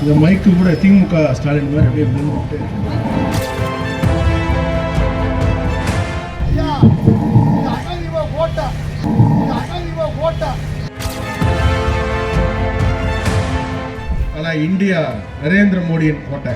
இந்த மைக்கு கூட திமுக ஸ்டாலின் மாதிரி அப்படியே விழுந்துட்டு அதான் இந்தியா நரேந்திர மோடியின் கோட்டை.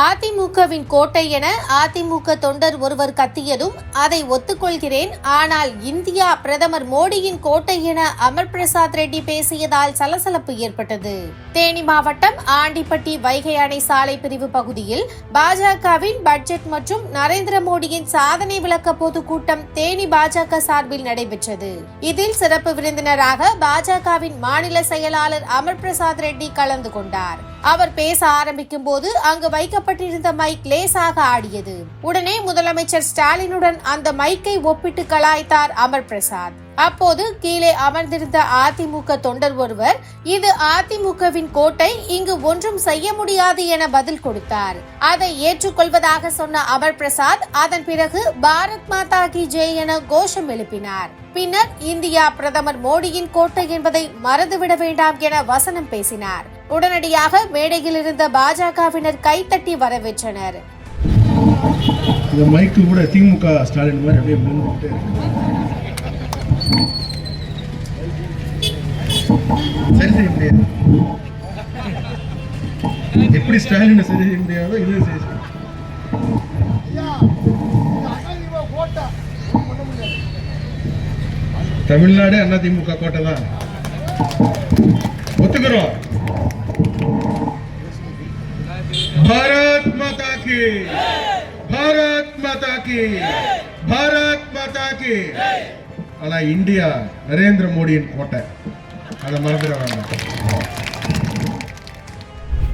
அதிமுகவின் கோட்டை என அதிமுக தொண்டர் ஒருவர் கத்தியதும் அதை ஒத்துக்கொள்கிறேன். ஆனால் இந்தியா பிரதமர் மோடியின் கோட்டை என அமர் பிரசாத் ரெட்டி பேசியதால் சலசலப்பு ஏற்பட்டது. தேனி மாவட்டம் ஆண்டிப்பட்டி வைகை அணை சாலை பிரிவு பகுதியில் பாஜகவின் பட்ஜெட் மற்றும் நரேந்திர மோடியின் சாதனை விளக்க பொதுக்கூட்டம் தேனி பாஜக சார்பில் நடைபெற்றது. இதில் சிறப்பு விருந்தினராக பாஜகவின் மாநில செயலாளர் அமர் பிரசாத் ரெட்டி கலந்து கொண்டார். அவர் பேச ஆரம்பிக்கும் போது அங்கு வைக்கப்பட்டிருந்த மைக் லேசாக ஆடியது. உடனே முதலமைச்சர் ஸ்டாலினுடன் அந்த மைக்கை ஒப்பிட்டு கலாய்த்தார் அமர் பிரசாத். அப்போது கீழே அமர்ந்திருந்த அதிமுக தொண்டர் ஒருவர், இது அதிமுகவின் கோட்டை, இங்கு ஒன்றும் செய்ய முடியாது என பதில் கொடுத்தார். அதை ஏற்றுக்கொள்வதாக சொன்ன அமர் பிரசாத் அதன் பிறகு பாரத் மாதா கி ஜெய் என கோஷம் எழுப்பினார். பின்னர் இந்தியா பிரதமர் மோடியின் கோட்டை என்பதை மறந்துவிட வேண்டாம் என வசனம் பேசினார். உடனடியாக மேடையில் இருந்த பாஜகவினர் கைத்தட்டி வரவேற்றனர். இந்த மைக்கு கூட திமுக ஸ்டாலின் மாதிரி அப்படியே விழுந்துட்டு சரி செய்ய முடியாது. எப்படி ஸ்டாலின் சரி செய்ய முடியாதோ இது சரி செய்ய. தமிழ்நாடு அதிமுக கோட்டை தான் ஒத்துக்கிறோம். பாரத் மாதா கி, பாரத் மாதா கி, பாரத் மாதா கி. ஆனா இந்தியா நரேந்திர மோடியின் கோட்டை, அதை மறந்துட வேண்டாம்.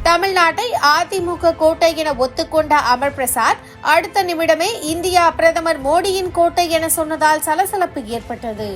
தமிழ்நாட்டை அதிமுக கோட்டை என ஒத்துக்கொண்ட அமர் பிரசாத் அடுத்த நிமிடமே இந்தியா பிரதமர் மோடியின் கோட்டை என சொன்னதால் சலசலப்பு ஏற்பட்டது.